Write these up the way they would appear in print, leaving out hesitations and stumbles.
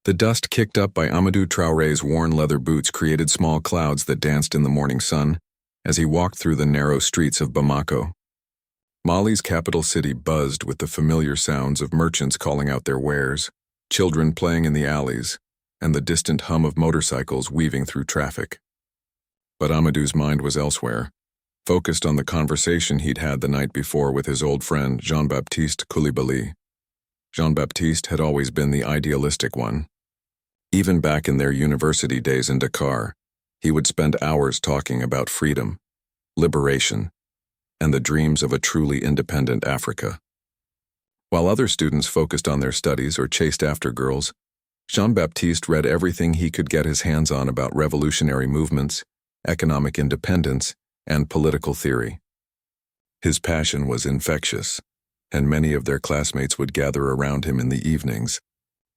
The dust kicked up by Amadou Traoré's worn leather boots created small clouds that danced in the morning sun as he walked through the narrow streets of Bamako. Mali's capital city buzzed with the familiar sounds of merchants calling out their wares, children playing in the alleys, and the distant hum of motorcycles weaving through traffic. But Amadou's mind was elsewhere, focused on the conversation he'd had the night before with his old friend Jean-Baptiste Coulibaly. Jean-Baptiste had always been the idealistic one. Even back in their university days in Dakar, he would spend hours talking about freedom, liberation, and the dreams of a truly independent Africa. While other students focused on their studies or chased after girls, Jean-Baptiste read everything he could get his hands on about revolutionary movements, economic independence, and political theory. His passion was infectious, and many of their classmates would gather around him in the evenings,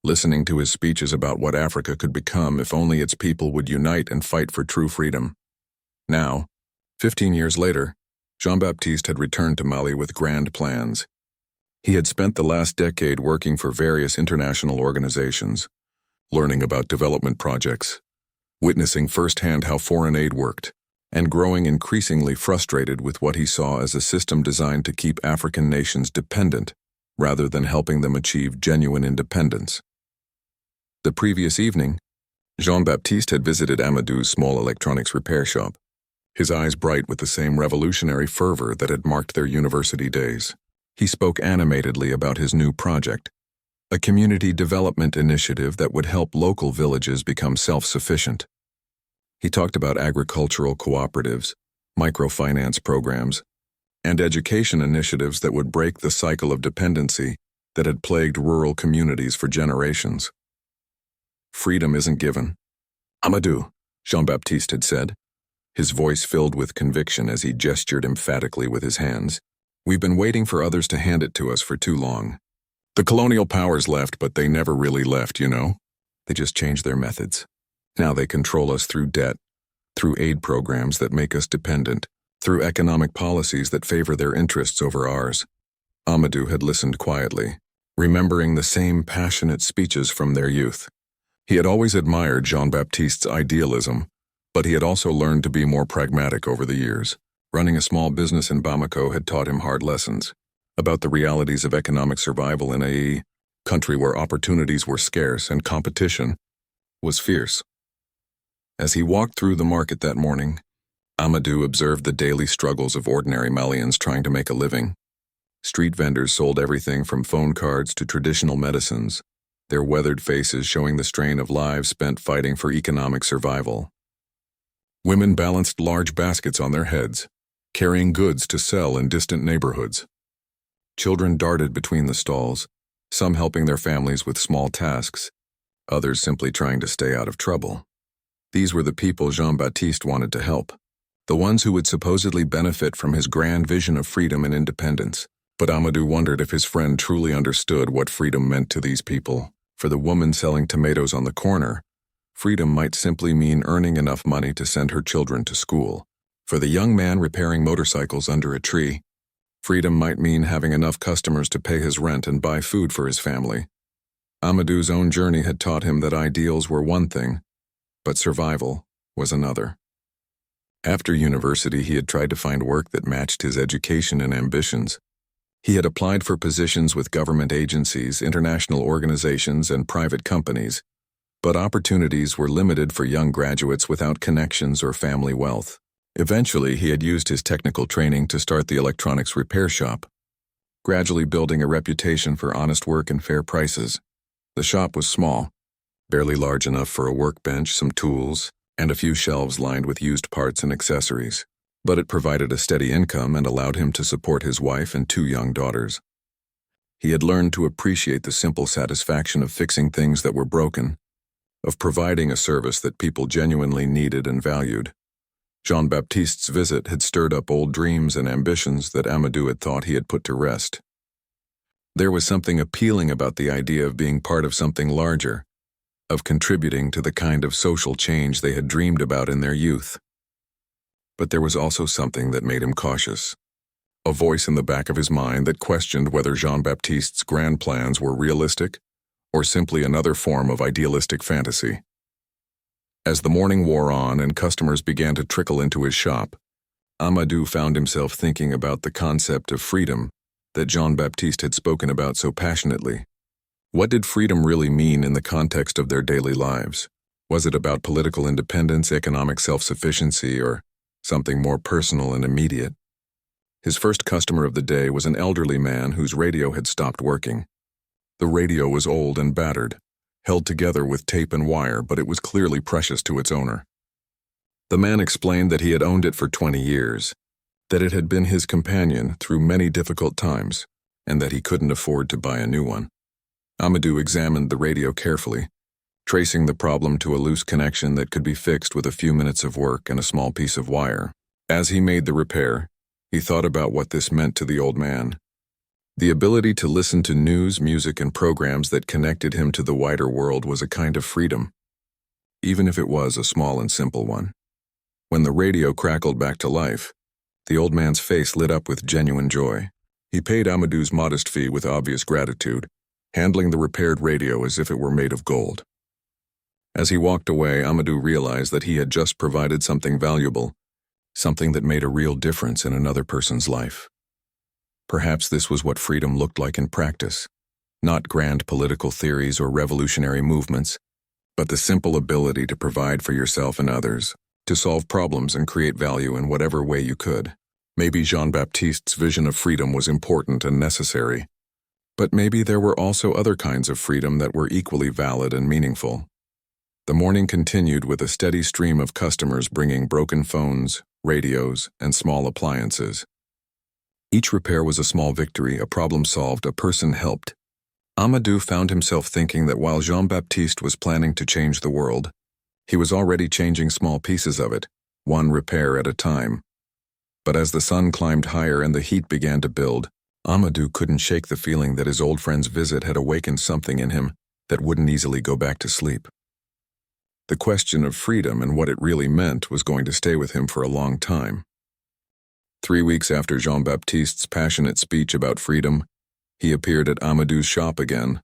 listening to his speeches about what Africa could become if only its people would unite and fight for true freedom. Now, 15 years later, Jean-Baptiste had returned to Mali with grand plans. He had spent the last decade working for various international organizations, learning about development projects, witnessing firsthand how foreign aid worked, and growing increasingly frustrated with what he saw as a system designed to keep African nations dependent rather than helping them achieve genuine independence. The previous evening, Jean-Baptiste had visited Amadou's small electronics repair shop, his eyes bright with the same revolutionary fervor that had marked their university days. He spoke animatedly about his new project, a community development initiative that would help local villages become self-sufficient. He talked about agricultural cooperatives, microfinance programs, and education initiatives that would break the cycle of dependency that had plagued rural communities for generations. Freedom isn't given. Amadou, Jean-Baptiste had said, his voice filled with conviction as he gestured emphatically with his hands. We've been waiting for others to hand it to us for too long. The colonial powers left, but they never really left, you know? They just changed their methods. Now they control us through debt, through aid programs that make us dependent, through economic policies that favor their interests over ours. Amadou had listened quietly, remembering the same passionate speeches from their youth. He had always admired Jean-Baptiste's idealism, but he had also learned to be more pragmatic over the years. Running a small business in Bamako had taught him hard lessons about the realities of economic survival in a country where opportunities were scarce and competition was fierce. As he walked through the market that morning, Amadou observed the daily struggles of ordinary Malians trying to make a living. Street vendors sold everything from phone cards to traditional medicines, their weathered faces showing the strain of lives spent fighting for economic survival. Women balanced large baskets on their heads, carrying goods to sell in distant neighborhoods. Children darted between the stalls, some helping their families with small tasks, others simply trying to stay out of trouble. These were the people Jean-Baptiste wanted to help, the ones who would supposedly benefit from his grand vision of freedom and independence. But Amadou wondered if his friend truly understood what freedom meant to these people. For the woman selling tomatoes on the corner, freedom might simply mean earning enough money to send her children to school. For the young man repairing motorcycles under a tree, freedom might mean having enough customers to pay his rent and buy food for his family. Amadou's own journey had taught him that ideals were one thing, but survival was another. After university, he had tried to find work that matched his education and ambitions. He had applied for positions with government agencies, international organizations, and private companies, but opportunities were limited for young graduates without connections or family wealth. Eventually, he had used his technical training to start the electronics repair shop, gradually building a reputation for honest work and fair prices. The shop was small, barely large enough for a workbench, some tools, and a few shelves lined with used parts and accessories. But it provided a steady income and allowed him to support his wife and 2 young daughters. He had learned to appreciate the simple satisfaction of fixing things that were broken, of providing a service that people genuinely needed and valued. Jean-Baptiste's visit had stirred up old dreams and ambitions that Amadou had thought he had put to rest. There was something appealing about the idea of being part of something larger, of contributing to the kind of social change they had dreamed about in their youth. But there was also something that made him cautious, a voice in the back of his mind that questioned whether Jean-Baptiste's grand plans were realistic or simply another form of idealistic fantasy? As the morning wore on and customers began to trickle into his shop, Amadou found himself thinking about the concept of freedom that Jean-Baptiste had spoken about so passionately. What did freedom really mean in the context of their daily lives? Was it about political independence, economic self-sufficiency, or something more personal and immediate? His first customer of the day was an elderly man whose radio had stopped working. The radio was old and battered, held together with tape and wire, but it was clearly precious to its owner. The man explained that he had owned it for 20 years, that it had been his companion through many difficult times, and that he couldn't afford to buy a new one. Amadou examined the radio carefully, tracing the problem to a loose connection that could be fixed with a few minutes of work and a small piece of wire. As he made the repair, he thought about what this meant to the old man. The ability to listen to news, music, and programs that connected him to the wider world was a kind of freedom, even if it was a small and simple one. When the radio crackled back to life, the old man's face lit up with genuine joy. He paid Amadou's modest fee with obvious gratitude, handling the repaired radio as if it were made of gold. As he walked away, Amadou realized that he had just provided something valuable, something that made a real difference in another person's life. Perhaps this was what freedom looked like in practice, not grand political theories or revolutionary movements, but the simple ability to provide for yourself and others, to solve problems and create value in whatever way you could. Maybe Jean-Baptiste's vision of freedom was important and necessary, but maybe there were also other kinds of freedom that were equally valid and meaningful. The morning continued with a steady stream of customers bringing broken phones, radios, and small appliances. Each repair was a small victory, a problem solved, a person helped. Amadou found himself thinking that while Jean-Baptiste was planning to change the world, he was already changing small pieces of it, one repair at a time. But as the sun climbed higher and the heat began to build, Amadou couldn't shake the feeling that his old friend's visit had awakened something in him that wouldn't easily go back to sleep. The question of freedom and what it really meant was going to stay with him for a long time. 3 weeks after Jean-Baptiste's passionate speech about freedom, he appeared at Amadou's shop again,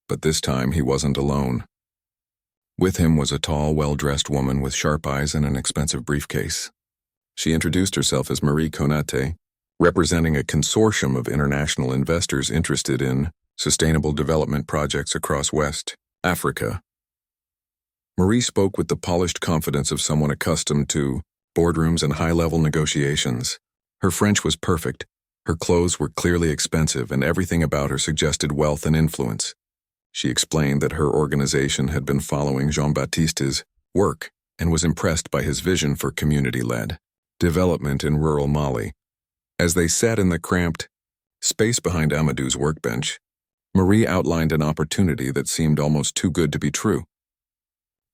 but this time he wasn't alone. With him was a tall, well-dressed woman with sharp eyes and an expensive briefcase. She introduced herself as Marie Konate, representing a consortium of international investors interested in sustainable development projects across West Africa. Marie spoke with the polished confidence of someone accustomed to boardrooms and high-level negotiations. Her French was perfect, her clothes were clearly expensive, and everything about her suggested wealth and influence. She explained that her organization had been following Jean-Baptiste's work and was impressed by his vision for community-led development in rural Mali. As they sat in the cramped space behind Amadou's workbench, Marie outlined an opportunity that seemed almost too good to be true.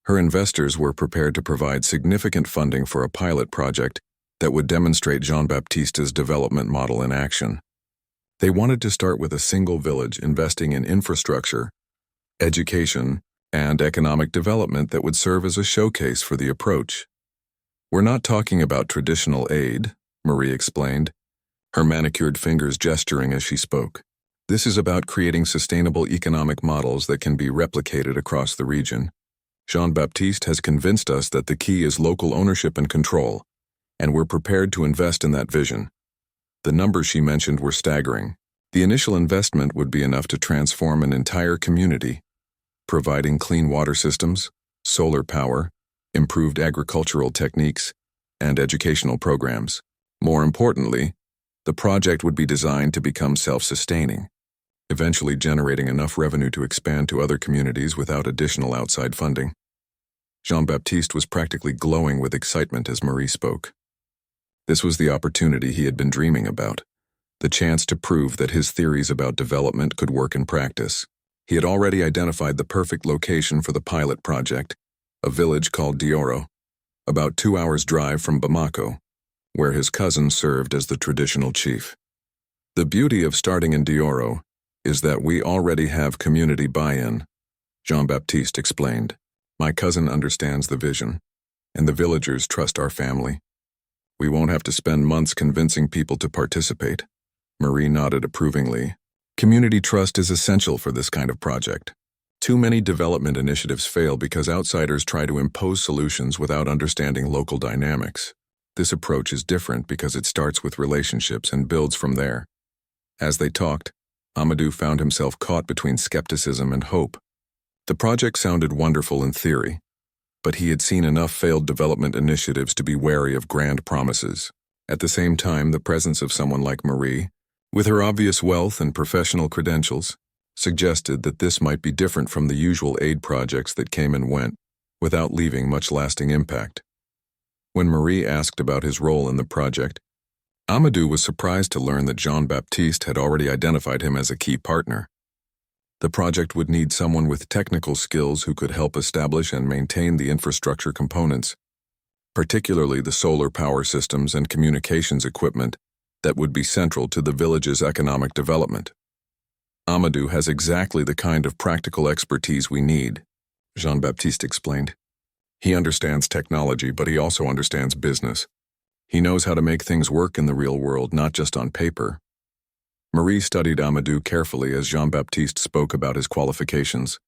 Her investors were prepared to provide significant funding for a pilot project that would demonstrate Jean-Baptiste's development model in action. They wanted to start with a single village, investing in infrastructure, education, and economic development that would serve as a showcase for the approach. "We're not talking about traditional aid," Marie explained, her manicured fingers gesturing as she spoke. "This is about creating sustainable economic models that can be replicated across the region. Jean-Baptiste has convinced us that the key is local ownership and control, and we're prepared to invest in that vision." The numbers she mentioned were staggering. The initial investment would be enough to transform an entire community, providing clean water systems, solar power, improved agricultural techniques, and educational programs. More importantly, the project would be designed to become self-sustaining, eventually generating enough revenue to expand to other communities without additional outside funding. Jean-Baptiste was practically glowing with excitement as Marie spoke. This was the opportunity he had been dreaming about, the chance to prove that his theories about development could work in practice. He had already identified the perfect location for the pilot project, a village called Dioro, about 2 hours' drive from Bamako, where his cousin served as the traditional chief. "The beauty of starting in Dioro is that we already have community buy-in," Jean-Baptiste explained. "My cousin understands the vision, and the villagers trust our family. We won't have to spend months convincing people to participate." Marie nodded approvingly. "Community trust is essential for this kind of project. Too many development initiatives fail because outsiders try to impose solutions without understanding local dynamics. This approach is different because it starts with relationships and builds from there. As they talked, Amadou found himself caught between skepticism and hope. The project sounded wonderful in theory, but he had seen enough failed development initiatives to be wary of grand promises. At the same time, the presence of someone like Marie, with her obvious wealth and professional credentials, suggested that this might be different from the usual aid projects that came and went, without leaving much lasting impact. When Marie asked about his role in the project, Amadou was surprised to learn that Jean-Baptiste had already identified him as a key partner. The project would need someone with technical skills who could help establish and maintain the infrastructure components, particularly the solar power systems and communications equipment that would be central to the village's economic development. Amadou has exactly the kind of practical expertise we need, Jean-Baptiste explained. He understands technology, but he also understands business. He knows how to make things work in the real world, not just on paper. Marie studied Amadou carefully as Jean-Baptiste spoke about his qualifications.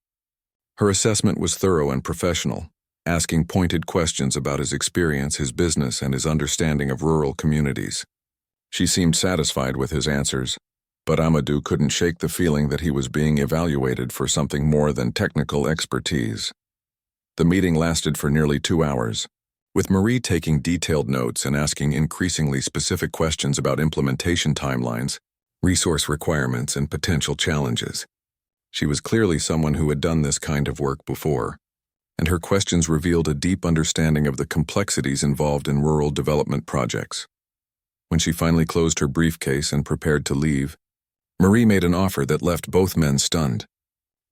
Her assessment was thorough and professional, asking pointed questions about his experience, his business, and his understanding of rural communities. She seemed satisfied with his answers, but Amadou couldn't shake the feeling that he was being evaluated for something more than technical expertise. The meeting lasted for nearly 2 hours, with Marie taking detailed notes and asking increasingly specific questions about implementation timelines, resource requirements, and potential challenges. She was clearly someone who had done this kind of work before, and her questions revealed a deep understanding of the complexities involved in rural development projects. When she finally closed her briefcase and prepared to leave, Marie made an offer that left both men stunned.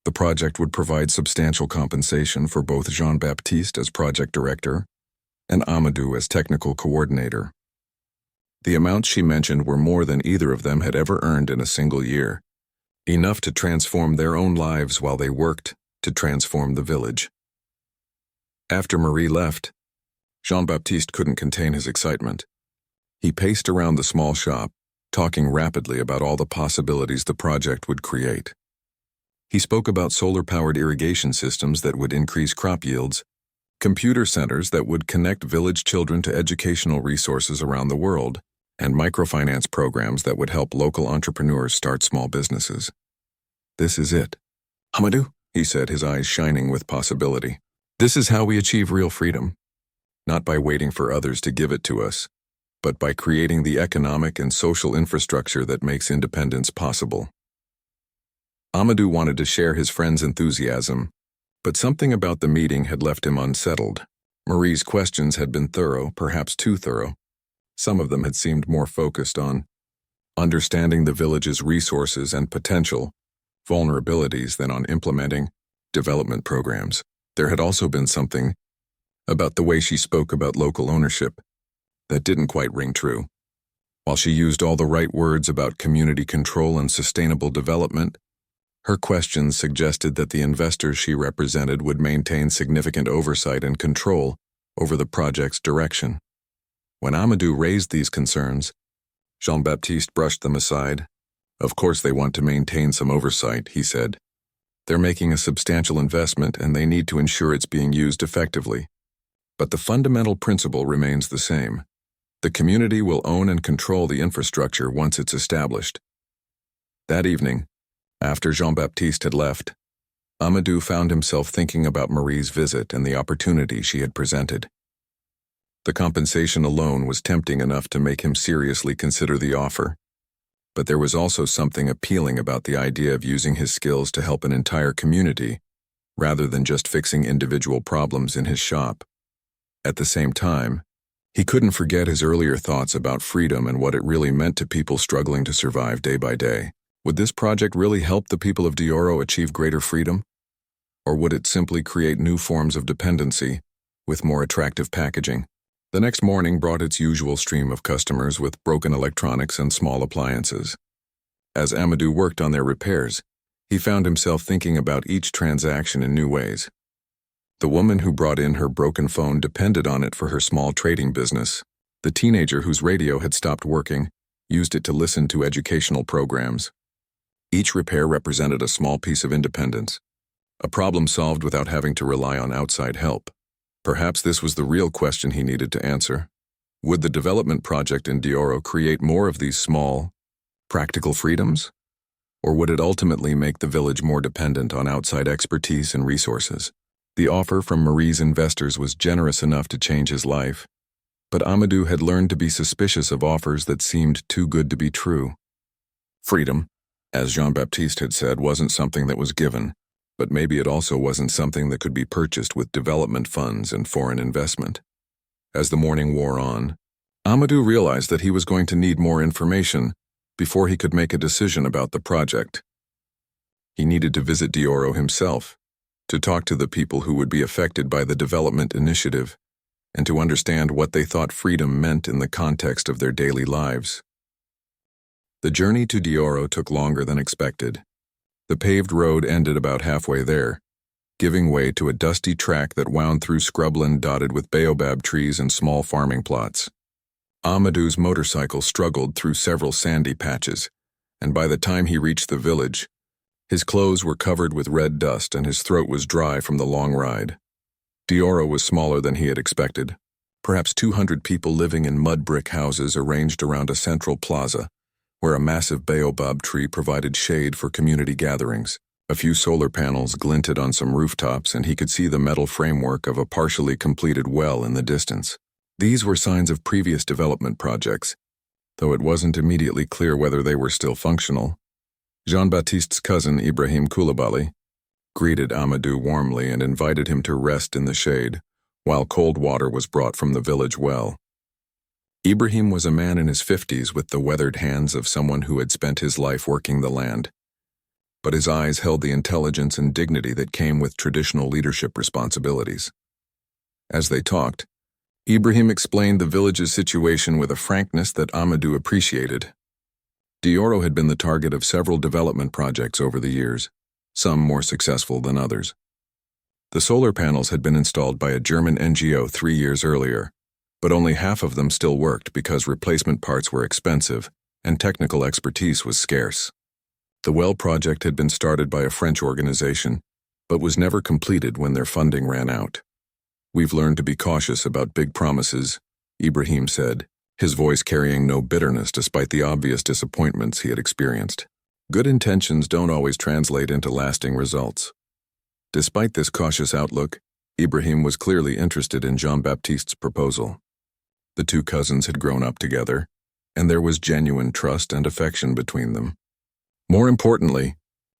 The project would provide substantial compensation for both Jean-Baptiste as project director and Amadou as technical coordinator. The amounts she mentioned were more than either of them had ever earned in a single year, enough to transform their own lives while they worked to transform the village. After Marie left, Jean-Baptiste couldn't contain his excitement. He paced around the small shop, talking rapidly about all the possibilities the project would create. He spoke about solar-powered irrigation systems that would increase crop yields, computer centers that would connect village children to educational resources around the world, and microfinance programs that would help local entrepreneurs start small businesses. "This is it, Amadou," he said, his eyes shining with possibility. "This is how we achieve real freedom. Not by waiting for others to give it to us, but by creating the economic and social infrastructure that makes independence possible." Amadou wanted to share his friend's enthusiasm, but something about the meeting had left him unsettled. Marie's questions had been thorough, perhaps too thorough. Some of them had seemed more focused on understanding the village's resources and potential vulnerabilities than on implementing development programs. There had also been something about the way she spoke about local ownership that didn't quite ring true. While she used all the right words about community control and sustainable development, her questions suggested that the investors she represented would maintain significant oversight and control over the project's direction. When Amadou raised these concerns, Jean-Baptiste brushed them aside. "Of course they want to maintain some oversight," he said. "They're making a substantial investment and they need to ensure it's being used effectively. But the fundamental principle remains the same. The community will own and control the infrastructure once it's established." That evening, after Jean-Baptiste had left, Amadou found himself thinking about Marie's visit and the opportunity she had presented. The compensation alone was tempting enough to make him seriously consider the offer, but there was also something appealing about the idea of using his skills to help an entire community, rather than just fixing individual problems in his shop. At the same time, he couldn't forget his earlier thoughts about freedom and what it really meant to people struggling to survive day by day. Would this project really help the people of Dioro achieve greater freedom? Or would it simply create new forms of dependency with more attractive packaging? The next morning brought its usual stream of customers with broken electronics and small appliances. As Amadou worked on their repairs, he found himself thinking about each transaction in new ways. The woman who brought in her broken phone depended on it for her small trading business. The teenager whose radio had stopped working used it to listen to educational programs. Each repair represented a small piece of independence, A problem solved without having to rely on outside help. Perhaps this was the real question he needed to answer. Would the development project in Traoré create more of these small, practical freedoms? Or would it ultimately make the village more dependent on outside expertise and resources? The offer from Marie's investors was generous enough to change his life, but Amadou had learned to be suspicious of offers that seemed too good to be true. Freedom, as Jean-Baptiste had said, wasn't something that was given, but maybe it also wasn't something that could be purchased with development funds and foreign investment. As the morning wore on, Amadou realized that he was going to need more information before he could make a decision about the project. He needed to visit Traoré himself, to talk to the people who would be affected by the development initiative, and to understand what they thought freedom meant in the context of their daily lives. The journey to Traoré took longer than expected. The paved road ended about halfway there, giving way to a dusty track that wound through scrubland dotted with baobab trees and small farming plots. Amadou's motorcycle struggled through several sandy patches, and by the time he reached the village, his clothes were covered with red dust and his throat was dry from the long ride. Traoré was smaller than he had expected, perhaps 200 people living in mud brick houses arranged around a central plaza, where a massive baobab tree provided shade for community gatherings. A few solar panels glinted on some rooftops, and he could see the metal framework of a partially completed well in the distance. These were signs of previous development projects, though it wasn't immediately clear whether they were still functional. Jean-Baptiste's cousin, Ibrahim Koulibaly, greeted Amadou warmly and invited him to rest in the shade, while cold water was brought from the village well. Ibrahim was a man in his 50s with the weathered hands of someone who had spent his life working the land, but his eyes held the intelligence and dignity that came with traditional leadership responsibilities. As they talked, Ibrahim explained the village's situation with a frankness that Amadou appreciated. Traoré had been the target of several development projects over the years, some more successful than others. The solar panels had been installed by a German NGO 3 years earlier, but only half of them still worked because replacement parts were expensive and technical expertise was scarce. The well project had been started by a French organization, but was never completed when their funding ran out. "We've learned to be cautious about big promises," Ibrahim said, his voice carrying no bitterness despite the obvious disappointments he had experienced. Good intentions don't always translate into lasting results. Despite this cautious outlook, Ibrahim was clearly interested in Jean-Baptiste's proposal. The two cousins had grown up together, and there was genuine trust and affection between them. More importantly,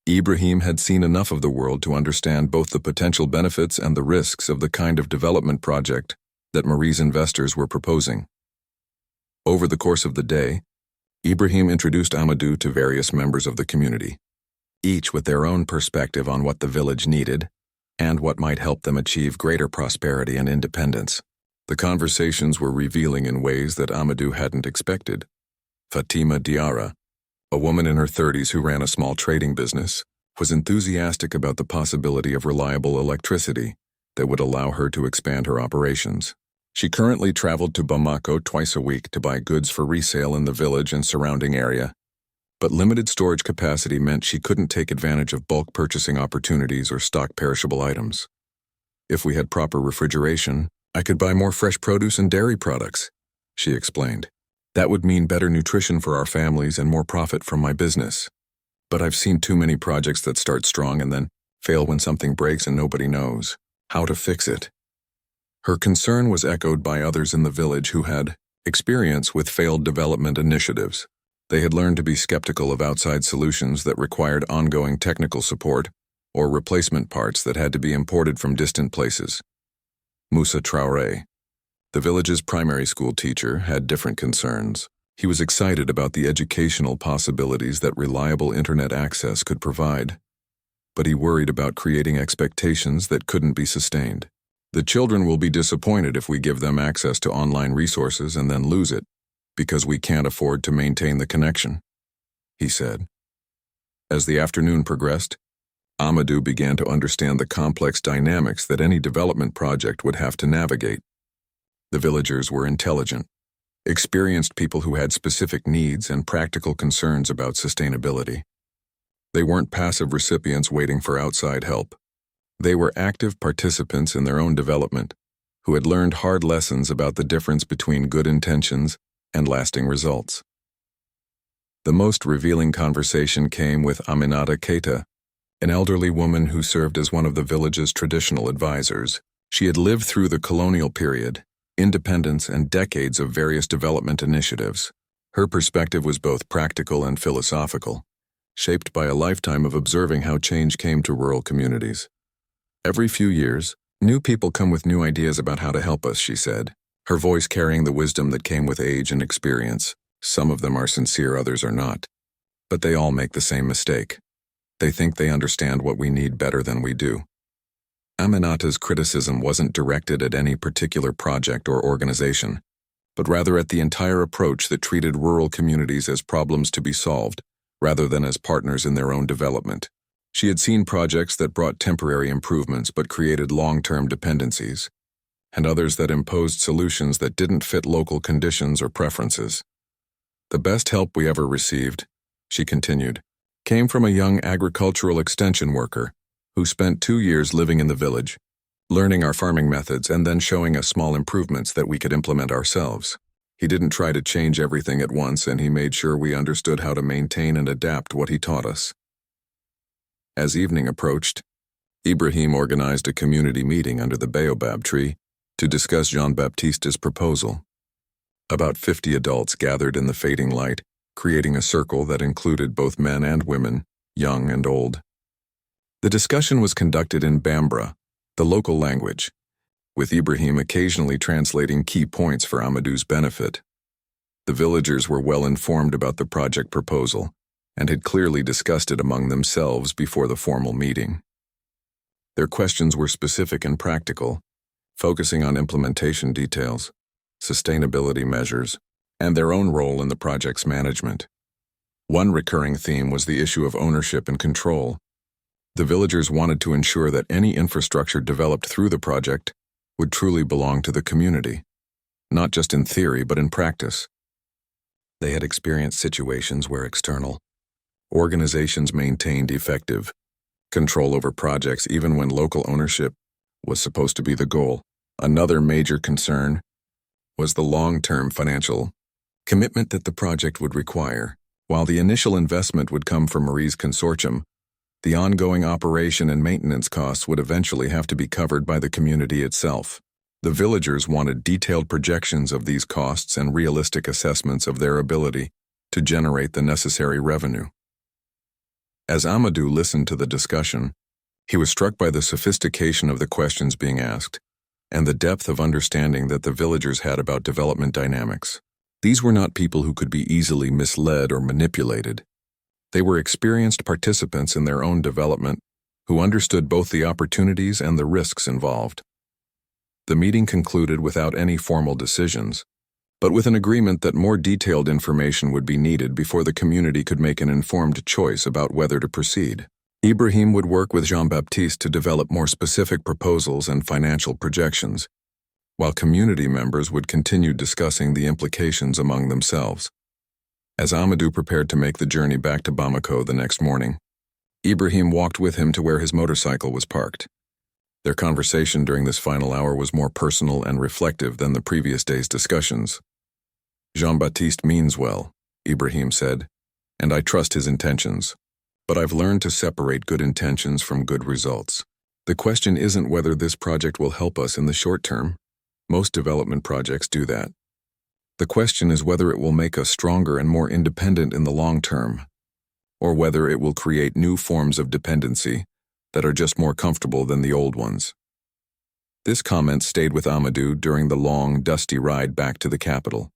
Ibrahim had seen enough of the world to understand both the potential benefits and the risks of the kind of development project that Marie's investors were proposing. Over the course of the day, Ibrahim introduced Amadou to various members of the community, each with their own perspective on what the village needed and what might help them achieve greater prosperity and independence. The conversations were revealing in ways that Amadou hadn't expected. Fatima Diarra, a woman in her 30s who ran a small trading business, was enthusiastic about the possibility of reliable electricity that would allow her to expand her operations. She currently traveled to Bamako twice a week to buy goods for resale in the village and surrounding area, but limited storage capacity meant she couldn't take advantage of bulk purchasing opportunities or stock perishable items. "If we had proper refrigeration, I could buy more fresh produce and dairy products," she explained. "That would mean better nutrition for our families and more profit from my business. But I've seen too many projects that start strong and then fail when something breaks and nobody knows how to fix it." Her concern was echoed by others in the village who had experience with failed development initiatives. They had learned to be skeptical of outside solutions that required ongoing technical support or replacement parts that had to be imported from distant places. Moussa Traoré, the village's primary school teacher, had different concerns. He was excited about the educational possibilities that reliable internet access could provide, but he worried about creating expectations that couldn't be sustained. "The children will be disappointed if we give them access to online resources and then lose it, because we can't afford to maintain the connection," he said. As the afternoon progressed, Amadou began to understand the complex dynamics that any development project would have to navigate. The villagers were intelligent, experienced people who had specific needs and practical concerns about sustainability. They weren't passive recipients waiting for outside help. They were active participants in their own development, who had learned hard lessons about the difference between good intentions and lasting results. The most revealing conversation came with Aminata Keita, an elderly woman who served as one of the village's traditional advisors. She had lived through the colonial period, independence, and decades of various development initiatives. Her perspective was both practical and philosophical, shaped by a lifetime of observing how change came to rural communities. Every few years, new people come with new ideas about how to help us, she said, her voice carrying the wisdom that came with age and experience. Some of them are sincere, others are not. But they all make the same mistake. They think they understand what we need better than we do. Aminata's criticism wasn't directed at any particular project or organization, but rather at the entire approach that treated rural communities as problems to be solved, rather than as partners in their own development. She had seen projects that brought temporary improvements but created long-term dependencies, and others that imposed solutions that didn't fit local conditions or preferences. The best help we ever received, she continued, came from a young agricultural extension worker who spent 2 years living in the village, learning our farming methods and then showing us small improvements that we could implement ourselves. He didn't try to change everything at once, and he made sure we understood how to maintain and adapt what he taught us. As evening approached, Ibrahim organized a community meeting under the baobab tree to discuss Jean-Baptiste's proposal. About 50 adults gathered in the fading light, creating a circle that included both men and women, young and old. The discussion was conducted in Bambara, the local language, with Ibrahim occasionally translating key points for Amadou's benefit. The villagers were well informed about the project proposal and had clearly discussed it among themselves before the formal meeting. Their questions were specific and practical, focusing on implementation details, sustainability measures, and their own role in the project's management. One recurring theme was the issue of ownership and control. The villagers wanted to ensure that any infrastructure developed through the project would truly belong to the community, not just in theory but in practice. They had experienced situations where external organizations maintained effective control over projects even when local ownership was supposed to be the goal. Another major concern was the long-term financial commitment that the project would require. While the initial investment would come from Marie's consortium, the ongoing operation and maintenance costs would eventually have to be covered by the community itself. The villagers wanted detailed projections of these costs and realistic assessments of their ability to generate the necessary revenue. As Amadou listened to the discussion, he was struck by the sophistication of the questions being asked and the depth of understanding that the villagers had about development dynamics. These were not people who could be easily misled or manipulated. They were experienced participants in their own development who understood both the opportunities and the risks involved. The meeting concluded without any formal decisions, but with an agreement that more detailed information would be needed before the community could make an informed choice about whether to proceed. Ibrahim would work with Jean-Baptiste to develop more specific proposals and financial projections, while community members would continue discussing the implications among themselves. As Amadou prepared to make the journey back to Bamako the next morning, Ibrahim walked with him to where his motorcycle was parked. Their conversation during this final hour was more personal and reflective than the previous day's discussions. Jean-Baptiste means well, Ibrahim said, and I trust his intentions. But I've learned to separate good intentions from good results. The question isn't whether this project will help us in the short term. Most development projects do that. The question is whether it will make us stronger and more independent in the long term, or whether it will create new forms of dependency that are just more comfortable than the old ones. This comment stayed with Amadou during the long, dusty ride back to the capital.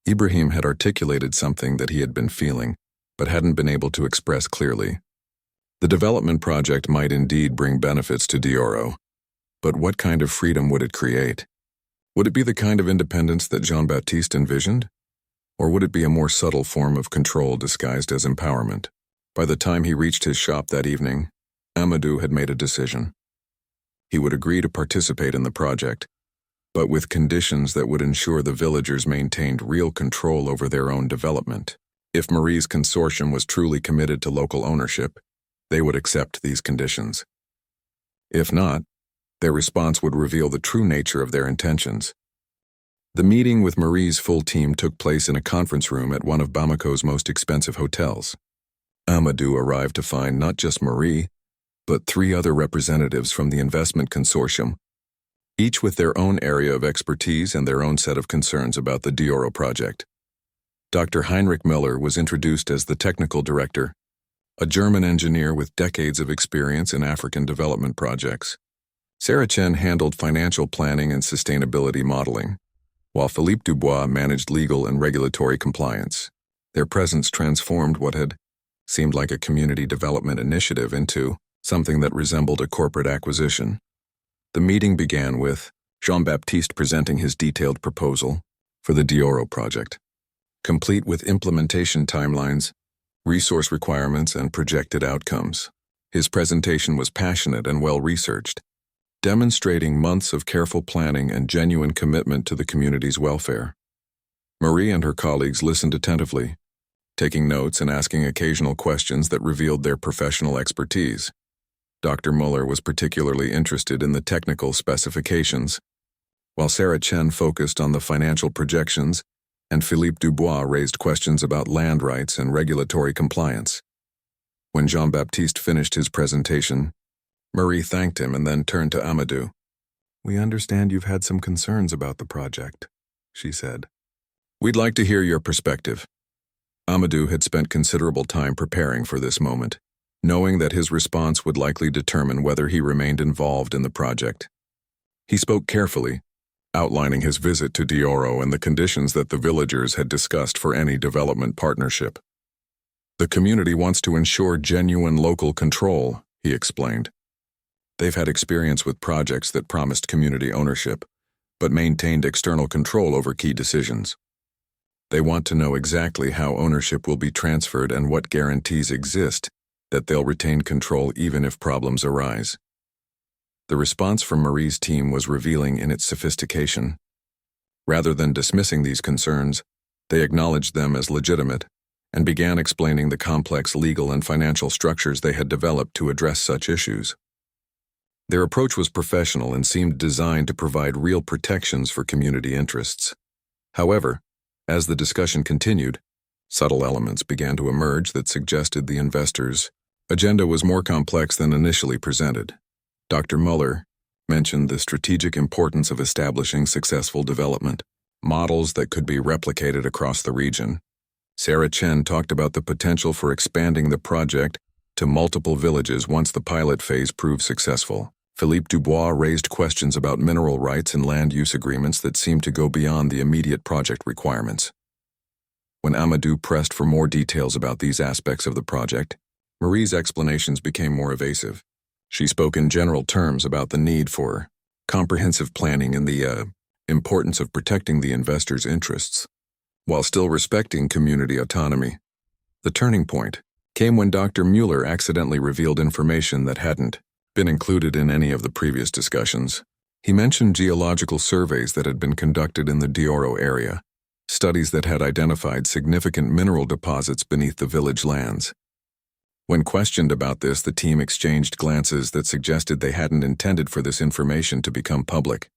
Ibrahim had articulated something that he had been feeling, but hadn't been able to express clearly. The development project might indeed bring benefits to Dioro, but what kind of freedom would it create? Would it be the kind of independence that Jean-Baptiste envisioned? Or would it be a more subtle form of control disguised as empowerment? By the time he reached his shop that evening, Amadou had made a decision. He would agree to participate in the project, but with conditions that would ensure the villagers maintained real control over their own development. If Marie's consortium was truly committed to local ownership, they would accept these conditions. If not, their response would reveal the true nature of their intentions. The meeting with Marie's full team took place in a conference room at one of Bamako's most expensive hotels. Amadou arrived to find not just Marie, but 3 other representatives from the investment consortium, each with their own area of expertise and their own set of concerns about the Dioro project. Dr. Heinrich Miller was introduced as the technical director, a German engineer with decades of experience in African development projects. Sarah Chen handled financial planning and sustainability modeling, while Philippe Dubois managed legal and regulatory compliance. Their presence transformed what had seemed like a community development initiative into something that resembled a corporate acquisition. The meeting began with Jean-Baptiste presenting his detailed proposal for the Dioro project, complete with implementation timelines, resource requirements, and projected outcomes. His presentation was passionate and well-researched, demonstrating months of careful planning and genuine commitment to the community's welfare. Marie and her colleagues listened attentively, taking notes and asking occasional questions that revealed their professional expertise. Dr. Muller was particularly interested in the technical specifications, while Sarah Chen focused on the financial projections and Philippe Dubois raised questions about land rights and regulatory compliance. When Jean-Baptiste finished his presentation, Marie thanked him and then turned to Amadou. "We understand you've had some concerns about the project," she said. "We'd like to hear your perspective." Amadou had spent considerable time preparing for this moment, knowing that his response would likely determine whether he remained involved in the project. He spoke carefully, outlining his visit to Dioro and the conditions that the villagers had discussed for any development partnership. "The community wants to ensure genuine local control," he explained. "They've had experience with projects that promised community ownership, but maintained external control over key decisions. They want to know exactly how ownership will be transferred and what guarantees exist that they'll retain control even if problems arise." The response from Marie's team was revealing in its sophistication. Rather than dismissing these concerns, they acknowledged them as legitimate and began explaining the complex legal and financial structures they had developed to address such issues. Their approach was professional and seemed designed to provide real protections for community interests. However, as the discussion continued, subtle elements began to emerge that suggested the investors' agenda was more complex than initially presented. Dr. Muller mentioned the strategic importance of establishing successful development models that could be replicated across the region. Sarah Chen talked about the potential for expanding the project to multiple villages once the pilot phase proved successful. Philippe Dubois raised questions about mineral rights and land use agreements that seemed to go beyond the immediate project requirements. When Amadou pressed for more details about these aspects of the project, Marie's explanations became more evasive. She spoke in general terms about the need for comprehensive planning and the importance of protecting the investors' interests, while still respecting community autonomy. The turning point came when Dr. Mueller accidentally revealed information that hadn't been included in any of the previous discussions. He mentioned geological surveys that had been conducted in the Dioro area, studies that had identified significant mineral deposits beneath the village lands. When questioned about this, the team exchanged glances that suggested they hadn't intended for this information to become public.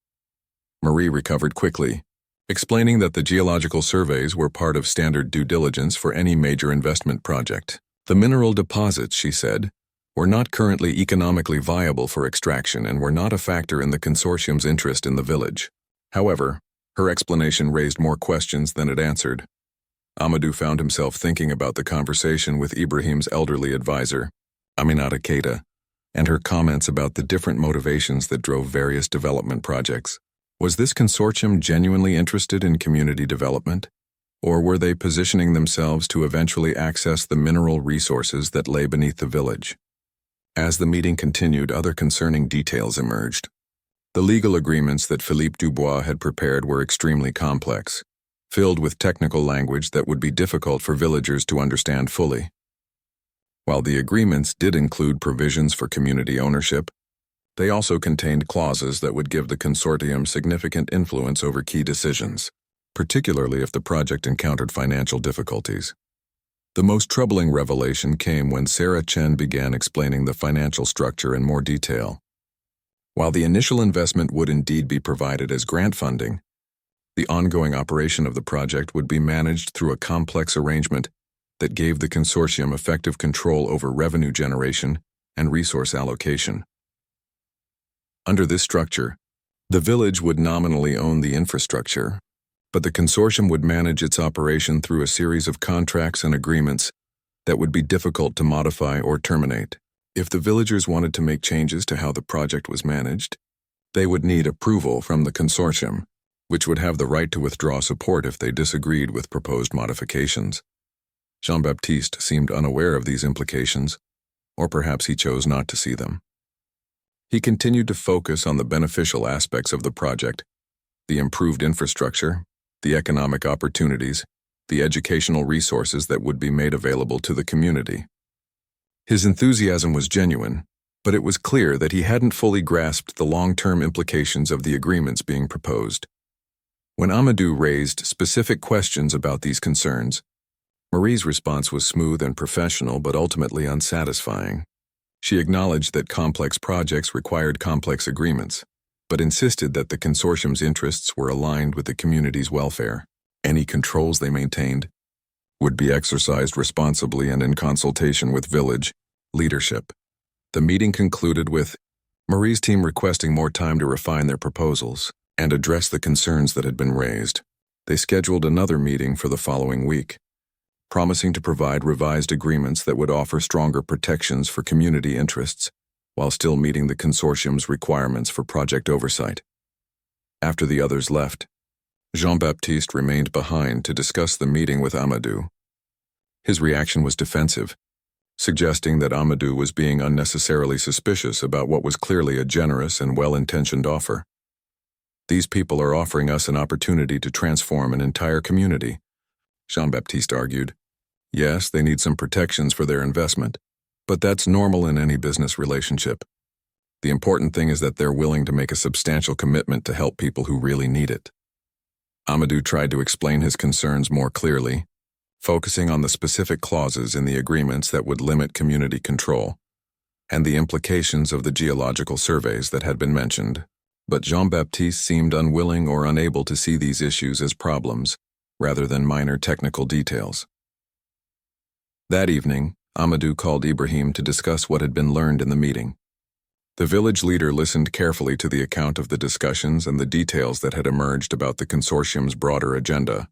Marie recovered quickly, explaining that the geological surveys were part of standard due diligence for any major investment project. The mineral deposits, she said, were not currently economically viable for extraction and were not a factor in the consortium's interest in the village. However, her explanation raised more questions than it answered. Amadou found himself thinking about the conversation with Ibrahim's elderly advisor, Aminata Keita, and her comments about the different motivations that drove various development projects. Was this consortium genuinely interested in community development? Or were they positioning themselves to eventually access the mineral resources that lay beneath the village? As the meeting continued, other concerning details emerged. The legal agreements that Philippe Dubois had prepared were extremely complex, filled with technical language that would be difficult for villagers to understand fully. While the agreements did include provisions for community ownership, they also contained clauses that would give the consortium significant influence over key decisions, particularly if the project encountered financial difficulties. The most troubling revelation came when Sarah Chen began explaining the financial structure in more detail. While the initial investment would indeed be provided as grant funding, the ongoing operation of the project would be managed through a complex arrangement that gave the consortium effective control over revenue generation and resource allocation. Under this structure, the village would nominally own the infrastructure, but the consortium would manage its operation through a series of contracts and agreements that would be difficult to modify or terminate. If the villagers wanted to make changes to how the project was managed, they would need approval from the consortium, which would have the right to withdraw support if they disagreed with proposed modifications. Jean-Baptiste seemed unaware of these implications, or perhaps he chose not to see them. He continued to focus on the beneficial aspects of the project, the improved infrastructure, the economic opportunities, the educational resources that would be made available to the community. His enthusiasm was genuine, but it was clear that he hadn't fully grasped the long-term implications of the agreements being proposed. When Amadou raised specific questions about these concerns, Marie's response was smooth and professional but ultimately unsatisfying. She acknowledged that complex projects required complex agreements, but insisted that the consortium's interests were aligned with the community's welfare. Any controls they maintained would be exercised responsibly and in consultation with village leadership. The meeting concluded with Marie's team requesting more time to refine their proposals and address the concerns that had been raised. They scheduled another meeting for the following week, promising to provide revised agreements that would offer stronger protections for community interests while still meeting the consortium's requirements for project oversight. After the others left, Jean-Baptiste remained behind to discuss the meeting with Amadou. His reaction was defensive, suggesting that Amadou was being unnecessarily suspicious about what was clearly a generous and well-intentioned offer. "These people are offering us an opportunity to transform an entire community," Jean-Baptiste argued. "Yes, they need some protections for their investment, but that's normal in any business relationship. The important thing is that they're willing to make a substantial commitment to help people who really need it." Amadou tried to explain his concerns more clearly, focusing on the specific clauses in the agreements that would limit community control, and the implications of the geological surveys that had been mentioned. But Jean-Baptiste seemed unwilling or unable to see these issues as problems, rather than minor technical details. That evening, Amadou called Ibrahim to discuss what had been learned in the meeting. The village leader listened carefully to the account of the discussions and the details that had emerged about the consortium's broader agenda.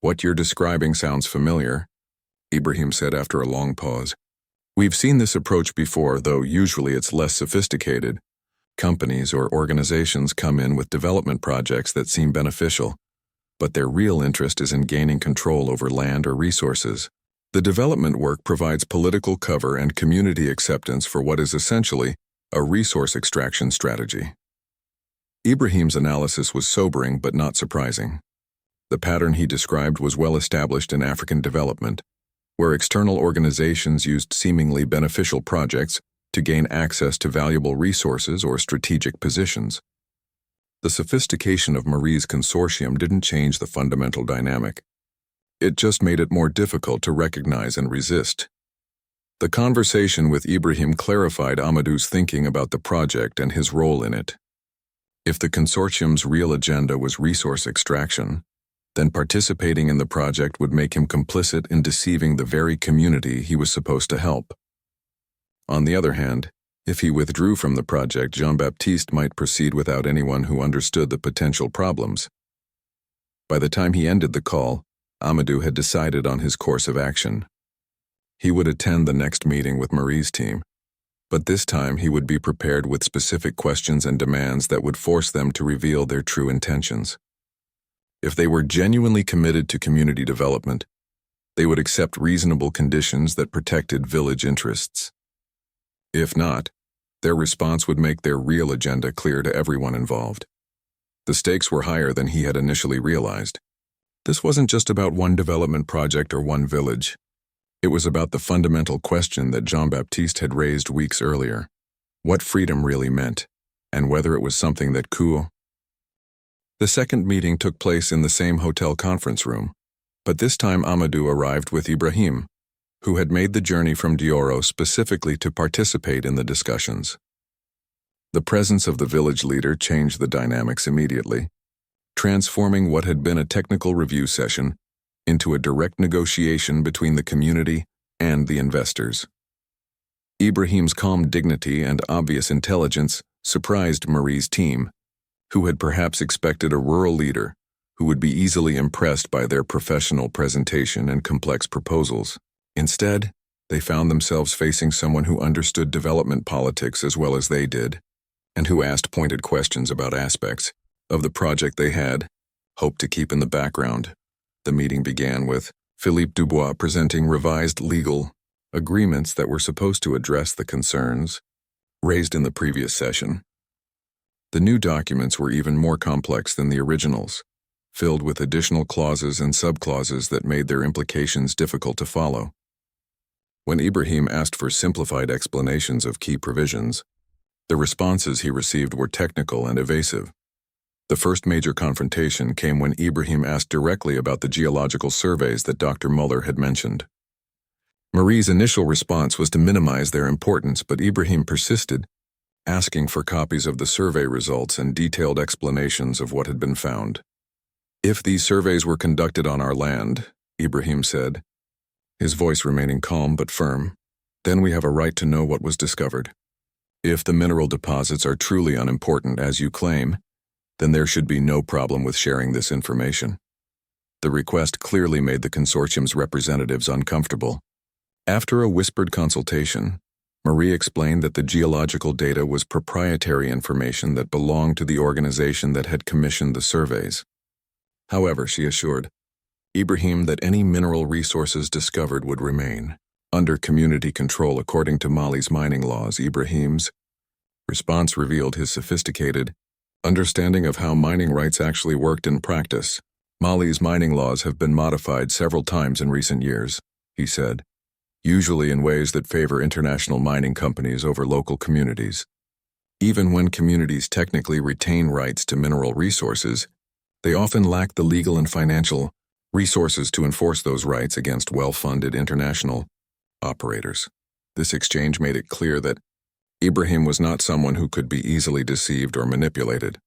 "What you're describing sounds familiar," Ibrahim said after a long pause. "We've seen this approach before, though usually it's less sophisticated. Companies or organizations come in with development projects that seem beneficial, but their real interest is in gaining control over land or resources. The development work provides political cover and community acceptance for what is essentially a resource extraction strategy." Ibrahim's analysis was sobering but not surprising. The pattern he described was well established in African development, where external organizations used seemingly beneficial projects to gain access to valuable resources or strategic positions. The sophistication of Marie's consortium didn't change the fundamental dynamic. It just made it more difficult to recognize and resist. The conversation with Ibrahim clarified Amadou's thinking about the project and his role in it. If the consortium's real agenda was resource extraction, then participating in the project would make him complicit in deceiving the very community he was supposed to help. On the other hand, if he withdrew from the project, Jean-Baptiste might proceed without anyone who understood the potential problems. By the time he ended the call, Amadou had decided on his course of action. He would attend the next meeting with Marie's team, but this time he would be prepared with specific questions and demands that would force them to reveal their true intentions. If they were genuinely committed to community development, they would accept reasonable conditions that protected village interests. If not, their response would make their real agenda clear to everyone involved. The stakes were higher than he had initially realized. This wasn't just about one development project or one village. It was about the fundamental question that Jean-Baptiste had raised weeks earlier: what freedom really meant, and whether it was something that could. The second meeting took place in the same hotel conference room, but this time Amadou arrived with Ibrahim, who had made the journey from Dioro specifically to participate in the discussions. The presence of the village leader changed the dynamics immediately, transforming what had been a technical review session into a direct negotiation between the community and the investors. Ibrahim's calm dignity and obvious intelligence surprised Marie's team, who had perhaps expected a rural leader who would be easily impressed by their professional presentation and complex proposals. Instead, they found themselves facing someone who understood development politics as well as they did, and who asked pointed questions about aspects of the project they had hoped to keep in the background. The meeting began with Philippe Dubois presenting revised legal agreements that were supposed to address the concerns raised in the previous session. The new documents were even more complex than the originals, filled with additional clauses and subclauses that made their implications difficult to follow. When Ibrahim asked for simplified explanations of key provisions, the responses he received were technical and evasive. The first major confrontation came when Ibrahim asked directly about the geological surveys that Dr. Muller had mentioned. Marie's initial response was to minimize their importance, but Ibrahim persisted, asking for copies of the survey results and detailed explanations of what had been found. "If these surveys were conducted on our land," Ibrahim said, his voice remaining calm but firm, "then we have a right to know what was discovered. If the mineral deposits are truly unimportant, as you claim, then there should be no problem with sharing this information." The request clearly made the consortium's representatives uncomfortable. After a whispered consultation, Marie explained that the geological data was proprietary information that belonged to the organization that had commissioned the surveys. However, she assured Ibrahim that any mineral resources discovered would remain under community control according to Mali's mining laws. Ibrahim's response revealed his sophisticated understanding of how mining rights actually worked in practice. "Mali's mining laws have been modified several times in recent years," he said, "usually in ways that favor international mining companies over local communities. Even when communities technically retain rights to mineral resources, they often lack the legal and financial resources to enforce those rights against well-funded international operators." This exchange made it clear that Ibrahim was not someone who could be easily deceived or manipulated.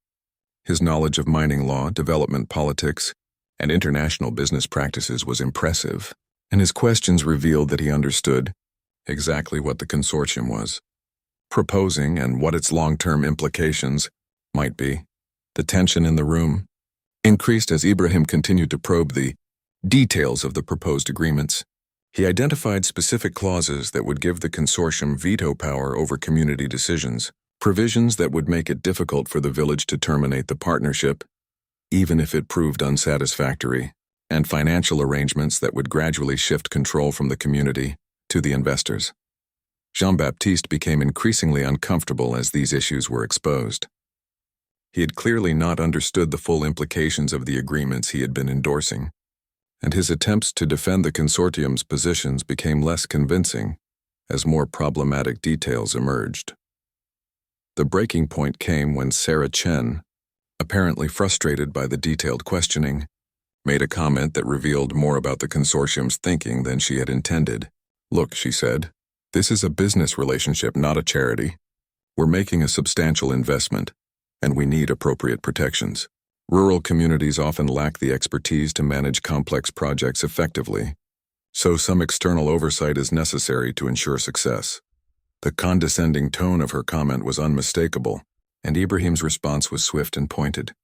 His knowledge of mining law, development politics, and international business practices was impressive, and his questions revealed that he understood exactly what the consortium was proposing and what its long-term implications might be. The tension in the room increased as Ibrahim continued to probe the details of the proposed agreements. He identified specific clauses that would give the consortium veto power over community decisions, provisions that would make it difficult for the village to terminate the partnership, even if it proved unsatisfactory, and financial arrangements that would gradually shift control from the community to the investors. Jean-Baptiste became increasingly uncomfortable as these issues were exposed. He had clearly not understood the full implications of the agreements he had been endorsing, and his attempts to defend the consortium's positions became less convincing as more problematic details emerged. The breaking point came when Sarah Chen, apparently frustrated by the detailed questioning, made a comment that revealed more about the consortium's thinking than she had intended. "Look," she said, "this is a business relationship, not a charity. We're making a substantial investment, and we need appropriate protections. Rural communities often lack the expertise to manage complex projects effectively, so some external oversight is necessary to ensure success." The condescending tone of her comment was unmistakable, and Ibrahim's response was swift and pointed.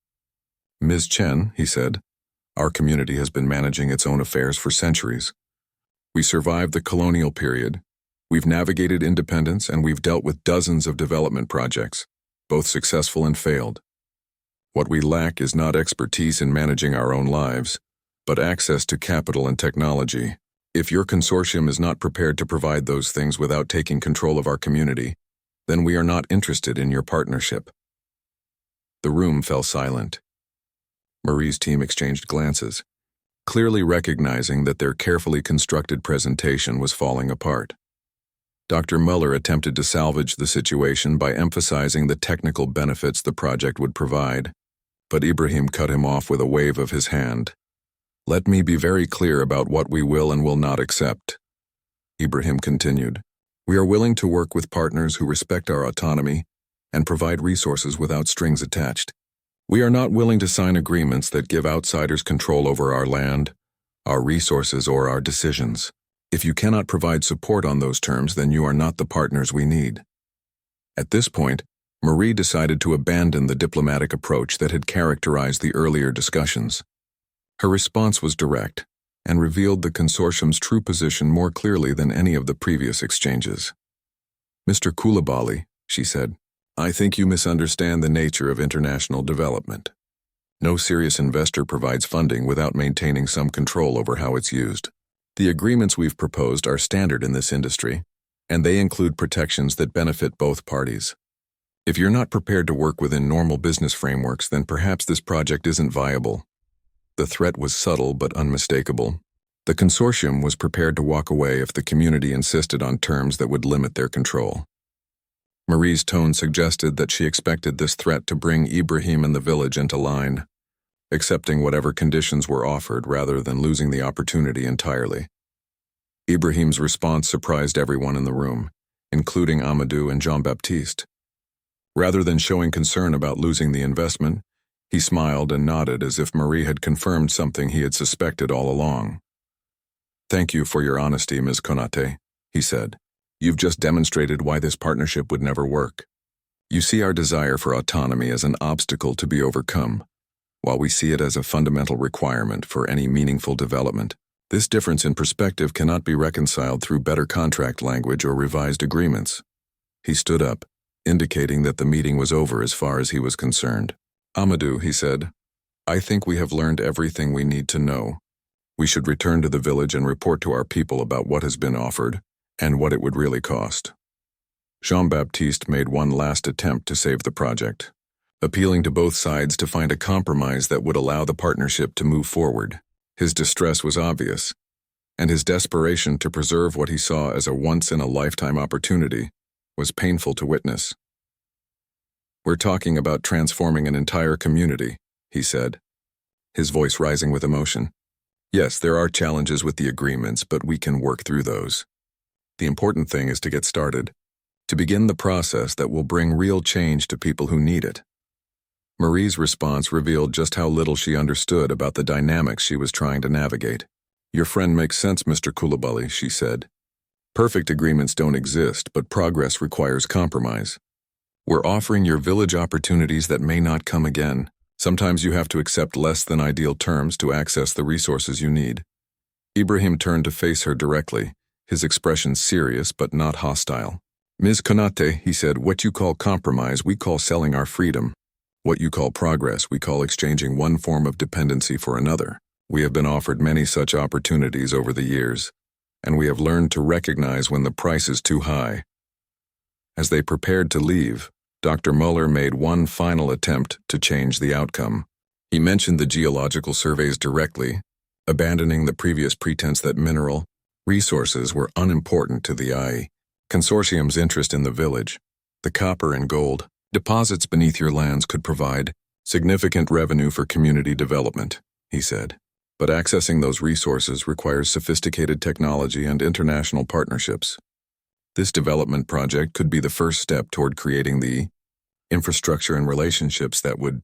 "Ms. Chen," he said, "our community has been managing its own affairs for centuries. We survived the colonial period, we've navigated independence, and we've dealt with dozens of development projects, both successful and failed. What we lack is not expertise in managing our own lives, but access to capital and technology. If your consortium is not prepared to provide those things without taking control of our community, then we are not interested in your partnership." The room fell silent. Marie's team exchanged glances, clearly recognizing that their carefully constructed presentation was falling apart. Dr. Muller attempted to salvage the situation by emphasizing the technical benefits the project would provide, but Ibrahim cut him off with a wave of his hand. "Let me be very clear about what we will and will not accept," Ibrahim continued. "We are willing to work with partners who respect our autonomy and provide resources without strings attached. We are not willing to sign agreements that give outsiders control over our land, our resources, or our decisions. If you cannot provide support on those terms, then you are not the partners we need." At this point, Marie decided to abandon the diplomatic approach that had characterized the earlier discussions. Her response was direct and revealed the consortium's true position more clearly than any of the previous exchanges. "Mr. Koulibaly," she said, "I think you misunderstand the nature of international development. No serious investor provides funding without maintaining some control over how it's used. The agreements we've proposed are standard in this industry, and they include protections that benefit both parties. If you're not prepared to work within normal business frameworks, then perhaps this project isn't viable." The threat was subtle but unmistakable. The consortium was prepared to walk away if the community insisted on terms that would limit their control. Marie's tone suggested that she expected this threat to bring Ibrahim and the village into line, accepting whatever conditions were offered rather than losing the opportunity entirely. Ibrahim's response surprised everyone in the room, including Amadou and Jean-Baptiste. Rather than showing concern about losing the investment, he smiled and nodded as if Marie had confirmed something he had suspected all along. "Thank you for your honesty, Ms. Konate," he said. "You've just demonstrated why this partnership would never work. You see our desire for autonomy as an obstacle to be overcome, while we see it as a fundamental requirement for any meaningful development. This difference in perspective cannot be reconciled through better contract language or revised agreements." He stood up, indicating that the meeting was over as far as he was concerned. "Amadou," he said, "I think we have learned everything we need to know. We should return to the village and report to our people about what has been offered and what it would really cost." Jean-Baptiste made one last attempt to save the project, appealing to both sides to find a compromise that would allow the partnership to move forward. His distress was obvious, and his desperation to preserve what he saw as a once-in-a-lifetime opportunity was painful to witness. "We're talking about transforming an entire community," he said, his voice rising with emotion. "Yes, there are challenges with the agreements, but we can work through those. The important thing is to get started, to begin the process that will bring real change to people who need it." Marie's response revealed just how little she understood about the dynamics she was trying to navigate. "Your friend makes sense, Mr. Koulibaly," she said. "Perfect agreements don't exist, but progress requires compromise. We're offering your village opportunities that may not come again. Sometimes you have to accept less than ideal terms to access the resources you need." Ibrahim turned to face her directly, his expression serious but not hostile. "Ms. Konate," he said, "what you call compromise, we call selling our freedom. What you call progress, we call exchanging one form of dependency for another. We have been offered many such opportunities over the years, and we have learned to recognize when the price is too high." As they prepared to leave, Dr. Muller made one final attempt to change the outcome. He mentioned the geological surveys directly, abandoning the previous pretense that mineral resources were unimportant to the IE Consortium's interest in the village. "The copper and gold deposits beneath your lands could provide significant revenue for community development," he said. "But accessing those resources requires sophisticated technology and international partnerships. This development project could be the first step toward creating the infrastructure and relationships that would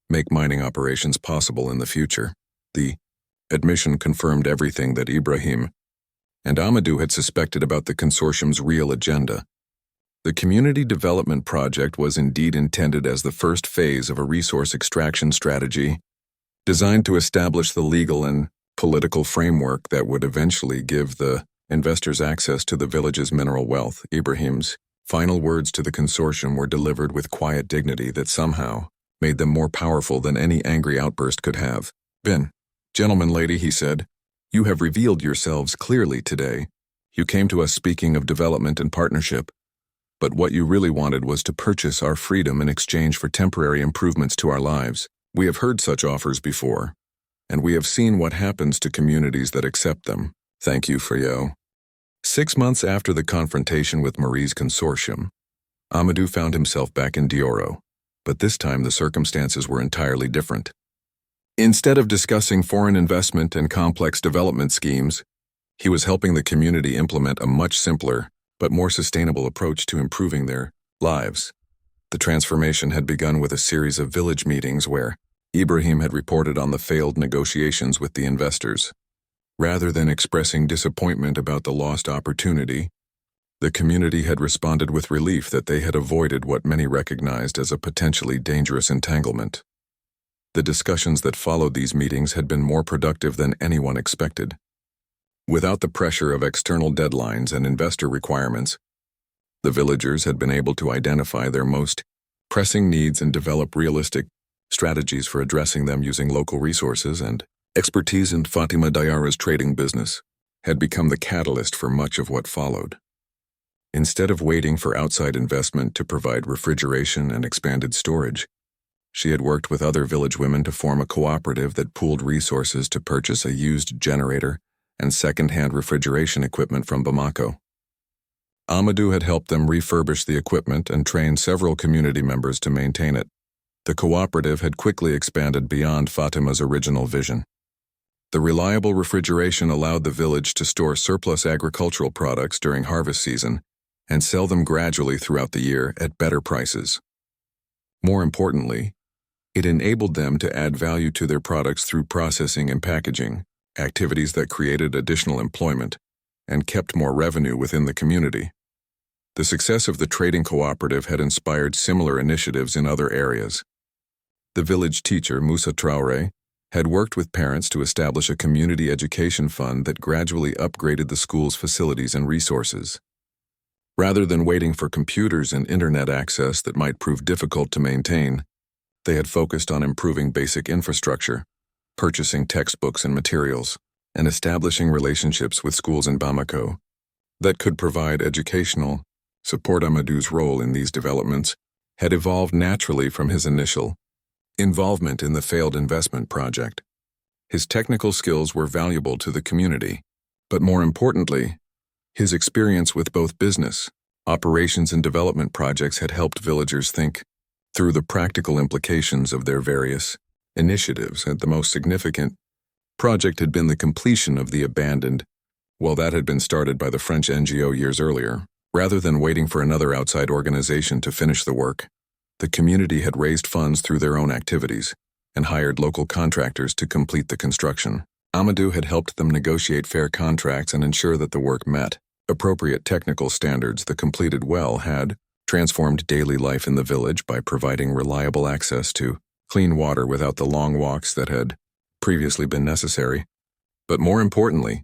make mining operations possible in the future." The admission confirmed everything that Ibrahim and Amadou had suspected about the consortium's real agenda. The community development project was indeed intended as the first phase of a resource extraction strategy designed to establish the legal and political framework that would eventually give the investors access to the village's mineral wealth. Ibrahim's final words to the consortium were delivered with quiet dignity that somehow made them more powerful than any angry outburst could have been. "Gentlemen, lady," he said, "you have revealed yourselves clearly today. You came to us speaking of development and partnership, but what you really wanted was to purchase our freedom in exchange for temporary improvements to our lives. We have heard such offers before, and we have seen what happens to communities that accept them. Thank you for yo." 6 months after the confrontation with Marie's consortium, Amadou found himself back in Dioro, but this time the circumstances were entirely different. Instead of discussing foreign investment and complex development schemes, he was helping the community implement a much simpler but more sustainable approach to improving their lives. The transformation had begun with a series of village meetings where Ibrahim had reported on the failed negotiations with the investors. Rather than expressing disappointment about the lost opportunity, the community had responded with relief that they had avoided what many recognized as a potentially dangerous entanglement. The discussions that followed these meetings had been more productive than anyone expected. Without the pressure of external deadlines and investor requirements, the villagers had been able to identify their most pressing needs and develop realistic strategies for addressing them using local resources, and expertise in Fatima Diarra's trading business had become the catalyst for much of what followed. Instead of waiting for outside investment to provide refrigeration and expanded storage, she had worked with other village women to form a cooperative that pooled resources to purchase a used generator and second-hand refrigeration equipment from Bamako. Amadou had helped them refurbish the equipment and train several community members to maintain it. The cooperative had quickly expanded beyond Fatima's original vision. The reliable refrigeration allowed the village to store surplus agricultural products during harvest season and sell them gradually throughout the year at better prices. More importantly, it enabled them to add value to their products through processing and packaging, activities that created additional employment and kept more revenue within the community. The success of the trading cooperative had inspired similar initiatives in other areas. The village teacher, Musa Traoré, had worked with parents to establish a community education fund that gradually upgraded the school's facilities and resources. Rather than waiting for computers and internet access that might prove difficult to maintain, they had focused on improving basic infrastructure, purchasing textbooks and materials, and establishing relationships with schools in Bamako that could provide educational support. Amadou's role in these developments had evolved naturally from his initial involvement in the failed investment project. His technical skills were valuable to the community, but more importantly, his experience with both business, operations, and development projects had helped villagers think through the practical implications of their various initiatives. And the most significant project had been the completion of the abandoned well that had been started by the French NGO years earlier. Rather than waiting for another outside organization to finish the work, the community had raised funds through their own activities and hired local contractors to complete the construction. Amadou had helped them negotiate fair contracts and ensure that the work met appropriate technical standards. The completed well had transformed daily life in the village by providing reliable access to clean water without the long walks that had previously been necessary. But more importantly,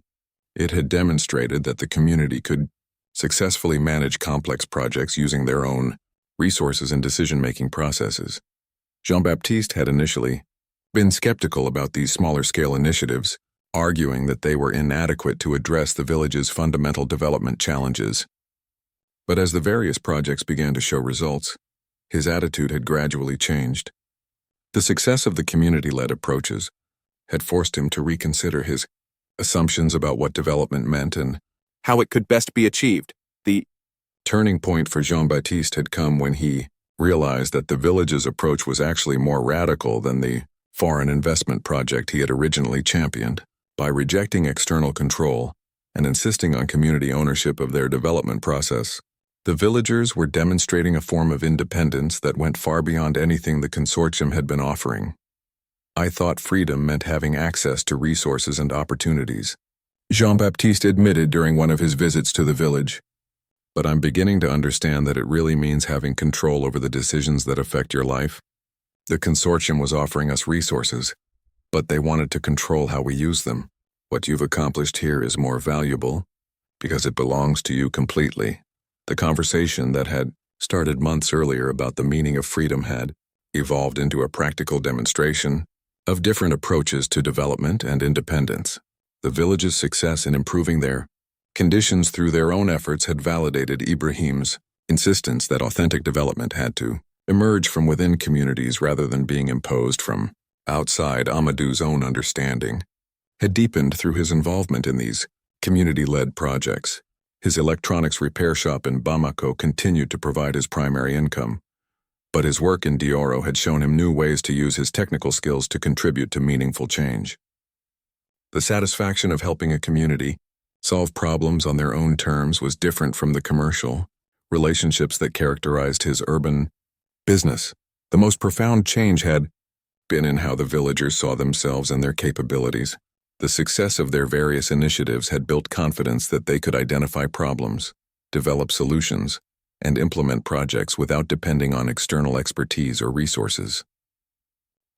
it had demonstrated that the community could successfully manage complex projects using their own resources and decision-making processes. Jean-Baptiste had initially been skeptical about these smaller-scale initiatives, arguing that they were inadequate to address the village's fundamental development challenges. But as the various projects began to show results, his attitude had gradually changed. The success of the community-led approaches had forced him to reconsider his assumptions about what development meant and how it could best be achieved. The turning point for Jean-Baptiste had come when he realized that the village's approach was actually more radical than the foreign investment project he had originally championed. By rejecting external control and insisting on community ownership of their development process, the villagers were demonstrating a form of independence that went far beyond anything the consortium had been offering. I thought freedom meant having access to resources and opportunities, Jean-Baptiste admitted during one of his visits to the village. But I'm beginning to understand that it really means having control over the decisions that affect your life. The consortium was offering us resources, but they wanted to control how we use them. What you've accomplished here is more valuable because it belongs to you completely. The conversation that had started months earlier about the meaning of freedom had evolved into a practical demonstration of different approaches to development and independence. The village's success in improving their conditions through their own efforts had validated Ibrahim's insistence that authentic development had to emerge from within communities rather than being imposed from outside. Amadou's own understanding had deepened through his involvement in these community-led projects. His electronics repair shop in Bamako continued to provide his primary income, but his work in Dioro had shown him new ways to use his technical skills to contribute to meaningful change. The satisfaction of helping a community solve problems on their own terms was different from the commercial relationships that characterized his urban business. The most profound change had been in how the villagers saw themselves and their capabilities. The success of their various initiatives had built confidence that they could identify problems, develop solutions, and implement projects without depending on external expertise or resources.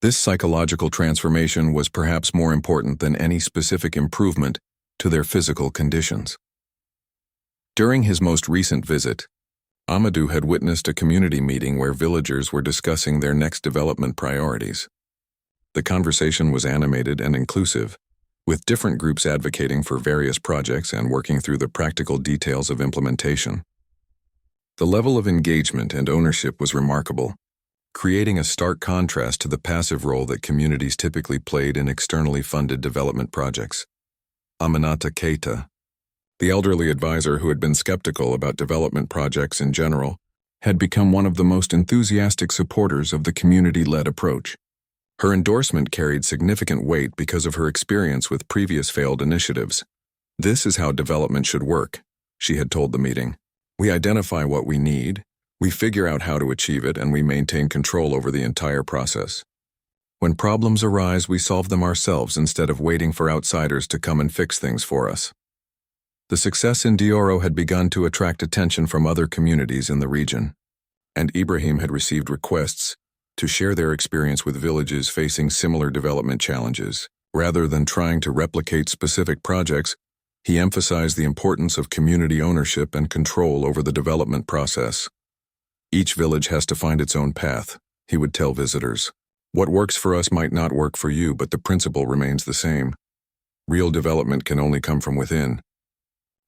This psychological transformation was perhaps more important than any specific improvement to their physical conditions. During his most recent visit, Amadou had witnessed a community meeting where villagers were discussing their next development priorities. The conversation was animated and inclusive, with different groups advocating for various projects and working through the practical details of implementation. The level of engagement and ownership was remarkable, creating a stark contrast to the passive role that communities typically played in externally funded development projects. Aminata Keita, the elderly advisor who had been skeptical about development projects in general, had become one of the most enthusiastic supporters of the community-led approach. Her endorsement carried significant weight because of her experience with previous failed initiatives. "This is how development should work," she had told the meeting. "We identify what we need, we figure out how to achieve it, and we maintain control over the entire process. When problems arise, we solve them ourselves instead of waiting for outsiders to come and fix things for us." The success in Dioro had begun to attract attention from other communities in the region, and Ibrahim had received requests to share their experience with villages facing similar development challenges. Rather than trying to replicate specific projects, he emphasized the importance of community ownership and control over the development process. "Each village has to find its own path," he would tell visitors. "What works for us might not work for you, but the principle remains the same. Real development can only come from within.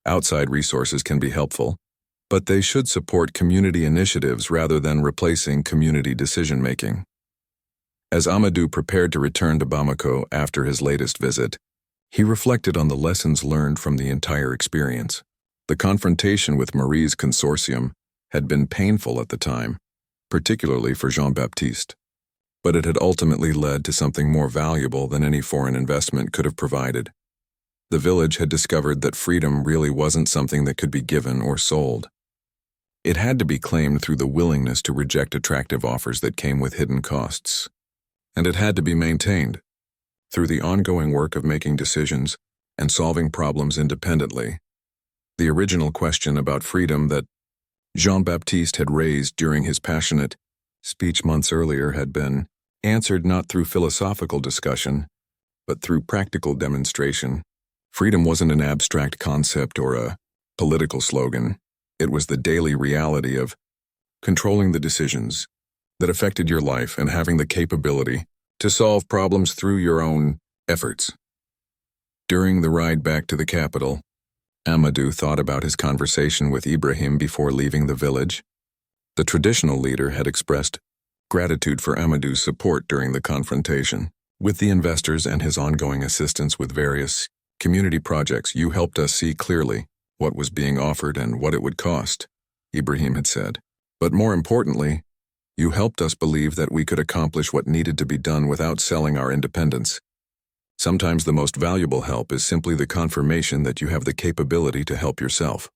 Outside resources can be helpful, but they should support community initiatives rather than replacing community decision-making." As Amadou prepared to return to Bamako after his latest visit, he reflected on the lessons learned from the entire experience. The confrontation with Marie's consortium had been painful at the time, particularly for Jean-Baptiste, but it had ultimately led to something more valuable than any foreign investment could have provided. The village had discovered that freedom really wasn't something that could be given or sold. It had to be claimed through the willingness to reject attractive offers that came with hidden costs. And it had to be maintained through the ongoing work of making decisions and solving problems independently. The original question about freedom that Jean-Baptiste had raised during his passionate speech months earlier had been answered not through philosophical discussion, but through practical demonstration. Freedom wasn't an abstract concept or a political slogan. It was the daily reality of controlling the decisions that affected your life and having the capability to solve problems through your own efforts. During the ride back to the capital, Amadou thought about his conversation with Ibrahim before leaving the village. The traditional leader had expressed gratitude for Amadou's support during the confrontation with the investors and his ongoing assistance with various community projects. "You helped us see clearly what was being offered and what it would cost," Ibrahim had said. "But more importantly, you helped us believe that we could accomplish what needed to be done without selling our independence. Sometimes the most valuable help is simply the confirmation that you have the capability to help yourself."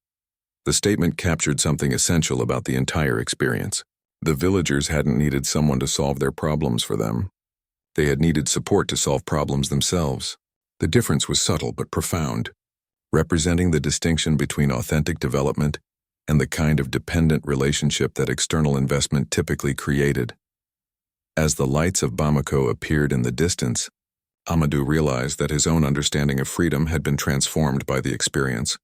The statement captured something essential about the entire experience. The villagers hadn't needed someone to solve their problems for them. They had needed support to solve problems themselves. The difference was subtle but profound, representing the distinction between authentic development and the kind of dependent relationship that external investment typically created. As the lights of Bamako appeared in the distance, Amadou realized that his own understanding of freedom had been transformed by the experience.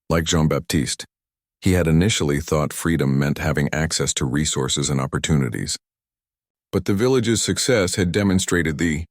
Like Jean-Baptiste, he had initially thought freedom meant having access to resources and opportunities. But the village's success had demonstrated the